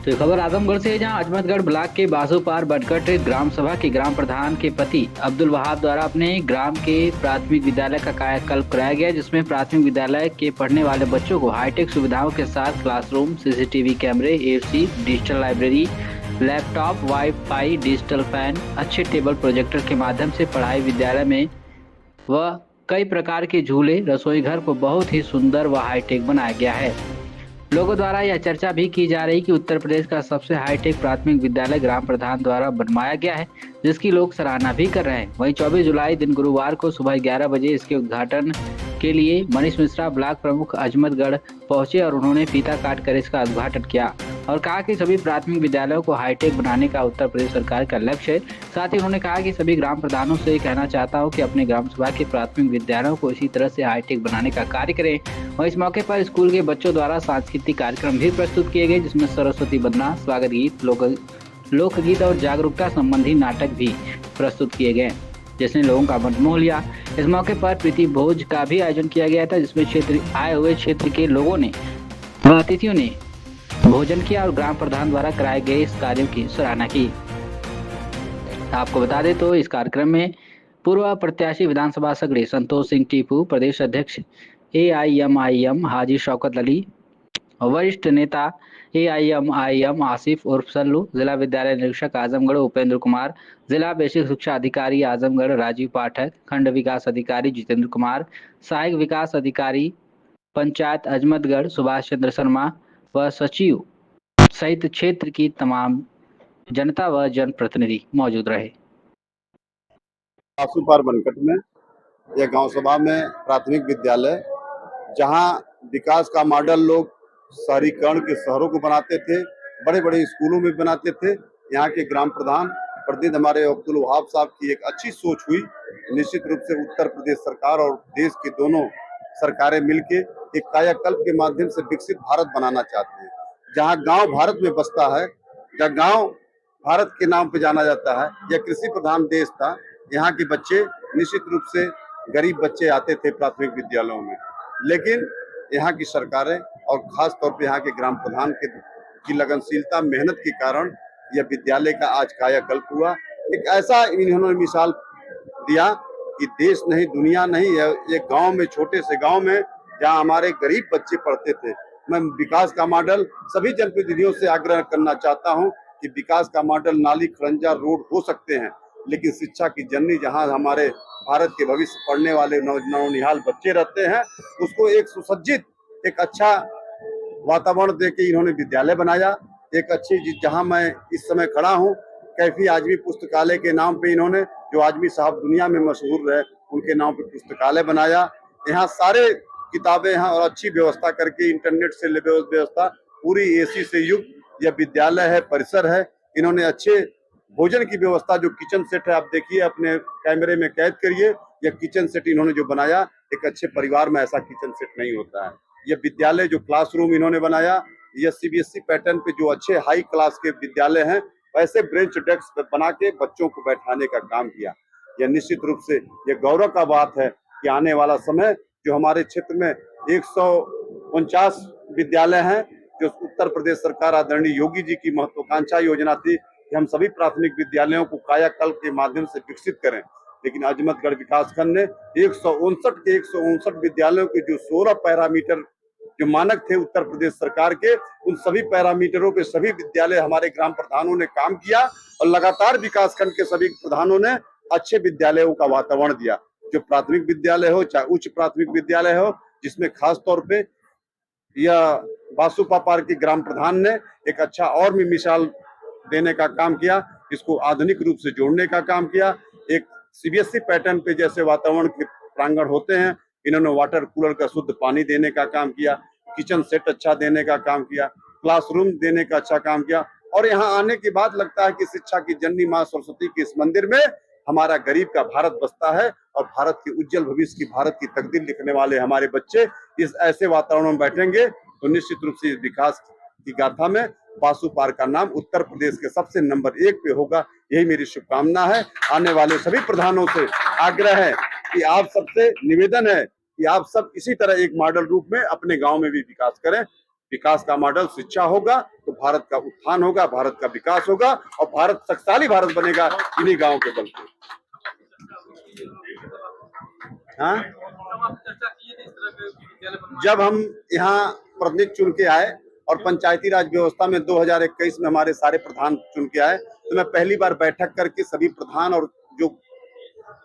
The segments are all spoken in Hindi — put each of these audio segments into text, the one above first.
तो ये खबर आजमगढ़ से है, जहां अजमतगढ़ ब्लॉक के बासुपार बटगट ग्राम सभा के ग्राम प्रधान के पति अब्दुल वहाब द्वारा अपने ग्राम के प्राथमिक विद्यालय का कायाकल्प कराया गया, जिसमें प्राथमिक विद्यालय के पढ़ने वाले बच्चों को हाईटेक सुविधाओं के साथ क्लासरूम, सीसीटीवी कैमरे, AC, digital library, laptop, wifi, digital fan, अच्छे टेबल प्रोजेक्टर के माध्यम से पढ़ाई विद्यालय में व कई प्रकार के झूले, रसोई घर को बहुत ही सुंदर व हाईटेक बनाया गया है। लोगों द्वारा यह चर्चा भी की जा रही कि उत्तर प्रदेश का सबसे हाईटेक प्राथमिक विद्यालय ग्राम प्रधान द्वारा बनवाया गया है, जिसकी लोग सराहना भी कर रहे हैं। वहीं 24 जुलाई दिन गुरुवार को सुबह 11 बजे इसके उद्घाटन के लिए मनीष मिश्रा ब्लॉक प्रमुख अजमतगढ़ पहुंचे और उन्होंने फीता काट कर इसका उद्घाटन किया और कहा कि सभी प्राथमिक विद्यालयों को हाईटेक बनाने का उत्तर प्रदेश सरकार का लक्ष्य है। साथ ही उन्होंने कहा कि सभी ग्राम प्रधानों से कहना चाहता हूं कि अपने ग्राम सभा के प्राथमिक विद्यालयों को इसी तरह से हाईटेक बनाने का कार्य करें। और इस मौके पर स्कूल के बच्चों द्वारा सांस्कृतिक कार्यक्रम भी प्रस्तुत किए गए, जिसमें सरस्वती वंदना, स्वागत गीत, लोकगीत और जागरूकता संबंधी नाटक भी प्रस्तुत किए गए, जिसने लोगों का मन मोह लिया। इस मौके पर प्रीति भोज का भी आयोजन किया गया था, जिसमें क्षेत्र के लोगों ने व अतिथियों ने भोजन किया और ग्राम प्रधान द्वारा कराए गए इस कार्यों की सराहना की। आपको बता दें तो इस कार्यक्रम में पूर्व प्रत्याशी विधानसभा सगड़े संतोष सिंह टीपू, प्रदेश अध्यक्ष AIMIM हाजी शौकत अली, वरिष्ठ नेता AIMIM आसिफ उर्फ सल्लू, जिला विद्यालय निरीक्षक आजमगढ़ उपेंद्र कुमार, जिला बेसिक शिक्षा अधिकारी आजमगढ़ राजीव पाठक, खंड विकास अधिकारी जितेंद्र कुमार, सहायक विकास अधिकारी पंचायत अजमतगढ़ सुभाष चंद्र शर्मा व सचिव सहित क्षेत्र की तमाम जनता व जनप्रतिनिधि मौजूद रहे। बासुपार बनकट में यह गांव सभा में प्राथमिक विद्यालय, जहां विकास का मॉडल लोग शहरीकरण के शहरों को बनाते थे, बड़े बड़े स्कूलों में बनाते थे। यहाँ के ग्राम प्रधान प्रतिनिधि हमारे अब्दुल वहाब साहब की एक अच्छी सोच हुई। निश्चित रूप से उत्तर प्रदेश सरकार और देश की दोनों सरकारें मिलके एक कायाकल्प के माध्यम से विकसित भारत बनाना चाहते हैं, जहाँ गांव भारत में बसता है, जहाँ गांव भारत के नाम पे जाना जाता है। यह कृषि प्रधान देश था। यहाँ के बच्चे निश्चित रूप से गरीब बच्चे आते थे प्राथमिक विद्यालयों में, लेकिन यहाँ की सरकारें और खास तौर पे यहाँ के ग्राम प्रधान की लगनशीलता, मेहनत के कारण यह विद्यालय का आज कायाकल्प हुआ। एक ऐसा इन्होंने मिसाल दिया कि देश नहीं, दुनिया नहीं, ये गांव में, छोटे से गांव में जहां हमारे गरीब बच्चे पढ़ते थे। मैं विकास का मॉडल सभी जनप्रतिनिधियों से आग्रह करना चाहता हूं कि विकास का मॉडल नाली, खड़ंजा, रोड हो सकते हैं, लेकिन शिक्षा की जननी जहां हमारे भारत के भविष्य पढ़ने वाले नौनिहाल बच्चे रहते हैं, उसको एक सुसज्जित, एक अच्छा वातावरण देके इन्होंने विद्यालय बनाया। एक अच्छी, जहां मैं इस समय खड़ा हूं, कैफी आजमी पुस्तकालय के नाम पे इन्होंने, जो आजमी साहब दुनिया में मशहूर रहे, उनके नाम पे पुस्तकालय बनाया। यहाँ सारे किताबें हैं और अच्छी व्यवस्था करके, इंटरनेट से व्यवस्था, पूरी AC से युक्त यह विद्यालय है, परिसर है। इन्होंने अच्छे भोजन की व्यवस्था, जो किचन सेट है, आप देखिए, अपने कैमरे में कैद करिए। यह किचन सेट इन्होंने जो बनाया, एक अच्छे परिवार में ऐसा किचन सेट नहीं होता है। यह विद्यालय, जो क्लासरूम इन्होंने बनाया, यह CBSE पैटर्न पे जो अच्छे हाई क्लास के विद्यालय हैं, वैसे बेंच डेस्क बना के बच्चों को बैठाने का काम किया। यह निश्चित रूप से यह गौरव का बात है कि आने वाला समय, जो हमारे क्षेत्र में 149 विद्यालय हैं, जो उत्तर प्रदेश सरकार आदरणीय योगी जी की महत्वाकांक्षा योजना थी कि हम सभी प्राथमिक विद्यालयों को कायाकल्प के माध्यम से विकसित करें, लेकिन अजमतगढ़ विकासखंड ने 159 विद्यालयों के जो 16 पैरामीटर जो मानक थे उत्तर प्रदेश सरकार के, उन सभी पैरामीटरों पे सभी विद्यालय हमारे ग्राम प्रधानों ने काम किया और लगातार विकासखंड के सभी प्रधानों ने अच्छे विद्यालयों का वातावरण दिया। जो प्राथमिक विद्यालय हो, चाहे उच्च प्राथमिक विद्यालय हो, जिसमें खास तौर पे यह बासुपापार के ग्राम प्रधान ने एक अच्छा और भी मिसाल देने का काम किया, इसको आधुनिक रूप से जोड़ने का काम किया। एक CBSE पैटर्न पे जैसे वातावरण के प्रांगण होते हैं, इन्होंने वाटर कूलर का शुद्ध पानी देने का काम किया, किचन सेट अच्छा देने का काम किया, क्लासरूम देने का अच्छा काम किया। और यहाँ आने के बाद लगता है कि शिक्षा की जननी माँ सरस्वती के इस मंदिर में हमारा गरीब का भारत बसता है और भारत के उज्जवल भविष्य की, भारत की तकदीर लिखने वाले हमारे बच्चे इस ऐसे वातावरण में बैठेंगे तो निश्चित रूप से विकास की गाथा में बासुपार का नाम उत्तर प्रदेश के सबसे नंबर 1 पे होगा। यही मेरी शुभकामना है। आने वाले सभी प्रधानों से आग्रह है कि आप सबसे निवेदन है कि आप सब इसी तरह एक मॉडल रूप में अपने गांव में भी विकास करें। विकास का मॉडल शिक्षा होगा तो भारत का उत्थान होगा, भारत का विकास होगा और भारत शक्तिशाली भारत बनेगा इन्हीं गांव के बल पे। हाँ, जब हम यहाँ प्रतिनिधि चुन के आए और पंचायती राज व्यवस्था में 2021 में हमारे सारे प्रधान चुन के आए, तो मैं पहली बार बैठक करके सभी प्रधान और जो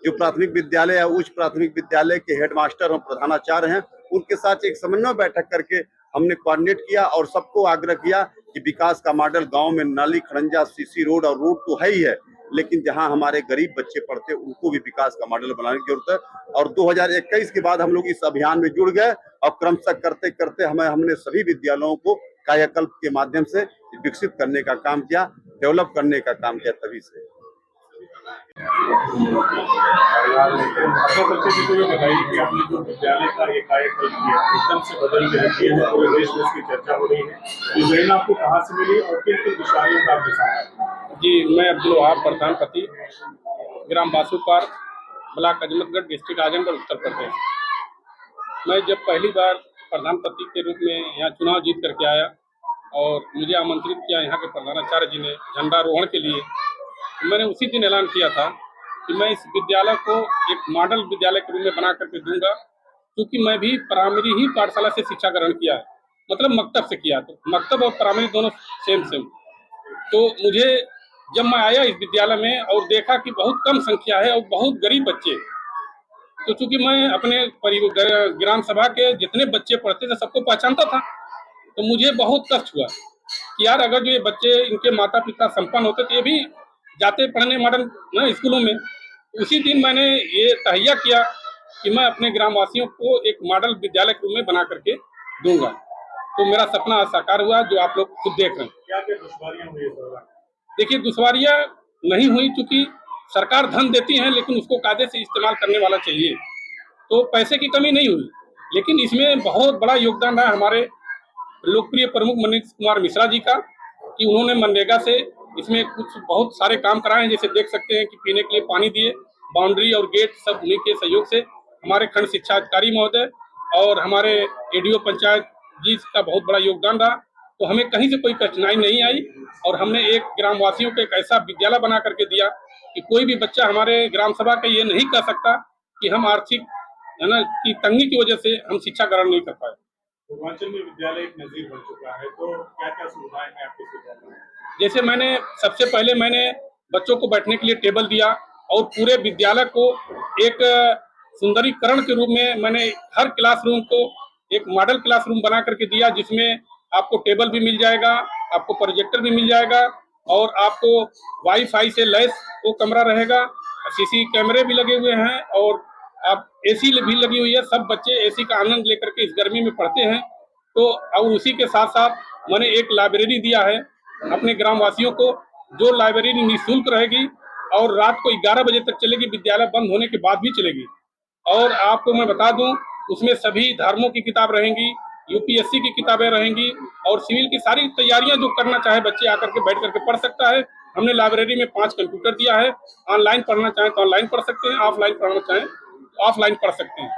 प्राथमिक विद्यालय या उच्च प्राथमिक विद्यालय के हेडमास्टर और प्रधानाचार्य हैं, उनके साथ एक समन्वय बैठक करके हमने कोऑर्डिनेट किया और सबको आग्रह किया कि विकास का मॉडल गांव में नाली, खड़ंजा, सीसी रोड और रोड तो है ही है, लेकिन जहां हमारे गरीब बच्चे पढ़ते उनको भी विकास का मॉडल बनाने की जरूरत है। और 2021 के बाद हम लोग इस अभियान में जुड़ गए और क्रमशः करते करते हमने सभी विद्यालयों को कायाकल्प के माध्यम से विकसित करने का काम किया, डेवलप करने का काम किया। तभी से बताइए कि आपने जो विद्यालय का ये कायाकल्प किया एकदम से बदल के रखी है, पूरे देश में इसकी चर्चा हो रही है, ये प्रेरणा आपको कहाँ से मिली और किन किन विषयों का आपने सामना? जी, मैं अब्दुल वहाब प्रधान पति, ग्राम बासुपार, ब्लॉक अजमतगढ़, डिस्ट्रिक्ट आजमगढ़, उत्तर प्रदेश। मैं जब पहली बार प्रधानपति के रूप में यहाँ चुनाव जीत करके आया और मुझे आमंत्रित किया यहाँ के प्रधानाचार्य जी ने झंडारोहण के लिए, मैंने उसी दिन ऐलान किया था कि मैं इस विद्यालय को एक मॉडल विद्यालय के रूप में बना करके दूंगा, क्योंकि मैं भी प्राइमरी ही पाठशाला से शिक्षा ग्रहण किया है, मतलब मकतब से किया, तो मकतब और प्राइमरी दोनों सेम। तो मुझे जब मैं आया इस विद्यालय में और देखा कि बहुत कम संख्या है और बहुत गरीब बच्चे, तो चूंकि मैं अपने ग्राम सभा के जितने बच्चे पढ़ते थे सबको पहचानता था, तो मुझे बहुत कष्ट हुआ कि यार अगर जो ये बच्चे इनके माता पिता संपन्न होते तो ये भी जाते पढ़ने मॉडर्न स्कूलों में। उसी दिन मैंने ये तहैया किया कि मैं अपने ग्रामवासियों को एक मॉडल विद्यालय के रूप में बना करके दूंगा। तो मेरा सपना आज साकार हुआ, जो आप लोग खुद देख रहे हैं। क्या क्या दुश्वारियां हुई इस दौरान? देखिए, दुश्वारियां नहीं हुई, क्योंकि सरकार धन देती है लेकिन उसको कायदे से इस्तेमाल करने वाला चाहिए, तो पैसे की कमी नहीं हुई। लेकिन इसमें बहुत बड़ा योगदान रहा हमारे लोकप्रिय प्रमुख मनीष कुमार मिश्रा जी का, कि उन्होंने मनरेगा से इसमें कुछ बहुत सारे काम कराए हैं। जैसे देख सकते हैं कि पीने के लिए पानी दिए, बाउंड्री और गेट सब उन्हीं के सहयोग से। हमारे खंड शिक्षा अधिकारी महोदय और हमारे एडीओ पंचायत जी का बहुत बड़ा योगदान रहा, तो हमें कहीं से कोई कठिनाई नहीं आई। और हमने एक ग्रामवासियों को एक ऐसा विद्यालय बना करके दिया कि कोई भी बच्चा हमारे ग्राम सभा का ये नहीं कह सकता कि हम आर्थिक की तंगी की वजह से हम शिक्षा ग्रहण नहीं कर पाए। पूर्वांचल में विद्यालय एक नजीर बन चुका है, तो क्या क्या सुविधाएं हैं आपके विद्यालय में? जैसे मैंने सबसे पहले बच्चों को बैठने के लिए टेबल दिया और पूरे विद्यालय को एक सुंदरीकरण के रूप में मैंने हर क्लासरूम को एक मॉडल क्लासरूम बना करके दिया, जिसमें आपको टेबल भी मिल जाएगा, आपको प्रोजेक्टर भी मिल जाएगा और आपको वाईफाई से लैस वो कमरा रहेगा, सीसी कैमरे भी लगे हुए हैं और आप एसी भी लगी हुई है। सब बच्चे एसी का आनंद लेकर के इस गर्मी में पढ़ते हैं। तो और उसी के साथ साथ मैंने एक लाइब्रेरी दिया है अपने ग्रामवासियों को, जो लाइब्रेरी निःशुल्क रहेगी और रात को 11 बजे तक चलेगी, विद्यालय बंद होने के बाद भी चलेगी। और आपको मैं बता दूं, उसमें सभी धर्मों की किताब रहेंगी, यूपीएससी की किताबें रहेंगी और सिविल की सारी तैयारियां जो करना चाहे बच्चे आकर के बैठ करके पढ़ सकता है। हमने लाइब्रेरी में 5 कंप्यूटर दिया है, ऑनलाइन पढ़ना चाहें तो ऑनलाइन पढ़ सकते हैं, ऑफलाइन पढ़ना चाहें तो ऑफलाइन पढ़ सकते हैं।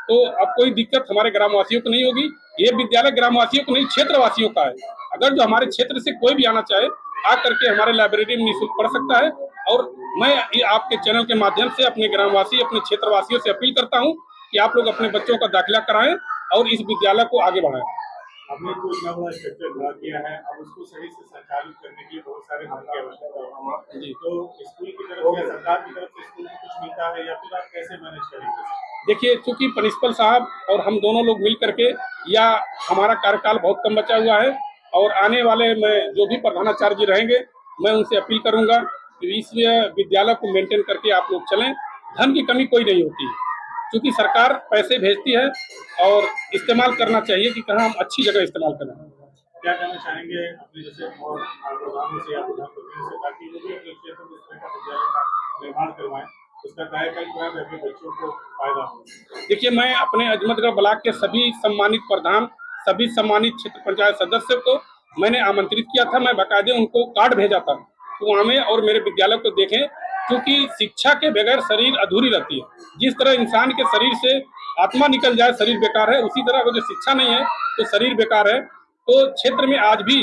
तो अब कोई दिक्कत हमारे ग्रामवासियों को नहीं होगी। ये विद्यालय ग्रामवासियों को नहीं, क्षेत्रवासियों का है। अगर जो हमारे क्षेत्र से कोई भी आना चाहे आ करके हमारे लाइब्रेरी में निःशुल्क पढ़ सकता है। और मैं आपके चैनल के माध्यम से अपने ग्रामवासी, अपने क्षेत्रवासियों से अपील करता हूं कि आप लोग अपने बच्चों का दाखिला कराएं और इस विद्यालय को आगे बढ़ाएं। आपने तो इतना बड़ा स्ट्रक्चर बना किया है, अब उसको सही से संचालित करने के लिए बहुत सारे धन की आवश्यकता है। जी, तो स्कूल की तरफ से, सरकार की तरफ से स्कूल को कुछ मिलता है या फिर आप कैसे मैनेज करेंगे? देखिए, चूंकि प्रिंसिपल साहब और हम दोनों लोग मिल करके, या हमारा कार्यकाल बहुत कम बचा हुआ है और आने वाले में जो भी प्रधानाचार्य जी रहेंगे, मैं उनसे अपील करूंगा कि इस विद्यालय को मेंटेन करके आप लोग चलें। धन की कमी कोई नहीं होती, क्योंकि सरकार पैसे भेजती है और इस्तेमाल करना चाहिए कि कहाँ हम अच्छी जगह इस्तेमाल करें। क्या कहना चाहेंगे अपने जैसे और प्रधानों से या प्रधानमंत्री से, ताकि वो भी अपने क्षेत्र में इस तरह का विद्यालय का निर्माण करवाएं, उसका कायाकल्प कराएं ताकि बच्चों को फायदा हो? देखिए, मैं अपने अजमतगढ़ ब्लॉक के सभी सम्मानित प्रधान, सभी सम्मानित क्षेत्र पंचायत सदस्य को मैंने आमंत्रित किया था। मैं बाकायदे उनको कार्ड भेजा था तो वहाँ में और मेरे विद्यालय को देखें, क्योंकि शिक्षा के बगैर शरीर अधूरी रहती है। जिस तरह इंसान के शरीर से आत्मा निकल जाए शरीर बेकार है, उसी तरह अगर जो शिक्षा नहीं है तो शरीर बेकार है। तो क्षेत्र में आज भी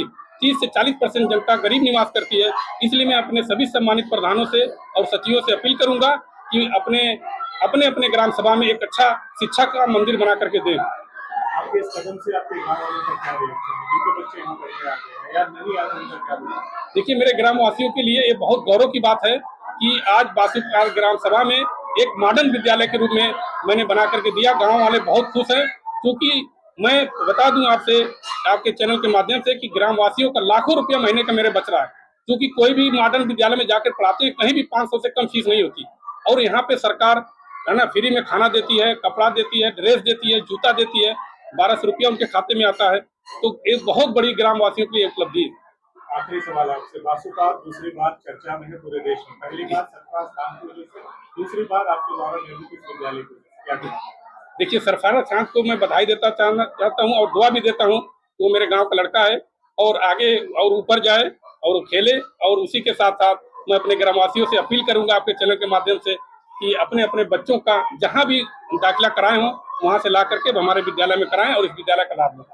30 से 40% जनता गरीब निवास करती है। इसलिए मैं अपने सभी सम्मानित प्रधानों से और सचिवों से अपील करूंगा कि अपने ग्राम सभा में एक अच्छा शिक्षा का मंदिर बना करके दें। आपके इस कदम से आपके गाँव वालों का क्या रिएक्शन है, जिनके बच्चे यहाँ पढ़ने आते हैं या नहीं आते उनका क्या बोलना? देखिए, मेरे ग्राम वासियों के लिए ये बहुत गौरव की बात है कि आज बासुपार ग्राम सभा में एक मॉडर्न विद्यालय के रूप में मैंने बना करके दिया। गांव वाले बहुत खुश हैं, क्योंकि मैं बता दूं आपसे, आपके चैनल के माध्यम से, कि ग्राम वासियों का लाखों रुपया महीने का मेरे बच रहा है, क्योंकि कोई भी मॉडर्न विद्यालय में जाकर पढ़ाते हैं, कहीं भी 500 से कम फीस नहीं होती। और यहाँ पे सरकार है ना फ्री में खाना देती है, कपड़ा देती है, ड्रेस देती है, जूता देती है, 1200 रुपया उनके खाते में आता है। तो एक बहुत बड़ी ग्राम वासियों के लिए उपलब्धि है। आखिरी सवाल आपसे, बासुपार दूसरी बार चर्चा में है पूरे देश में। पहली बार सरफराज खान की वजह से, दूसरी बार आपके द्वारा निर्मित इस विद्यालय की क्या कहना है? देखिए, सरफराज खान को मैं बधाई चाहता हूँ और दुआ भी देता हूँ कि वो मेरे गांव का लड़का है और आगे और ऊपर जाए और वो खेले। और उसी के साथ साथ मैं अपने ग्रामवासियों से अपील करूंगा आपके चैनल के माध्यम से कि अपने अपने बच्चों का जहां भी दाखिला कराए हों वहां से ला करके हमारे विद्यालय में कराएं और इस विद्यालय का लाभ लें।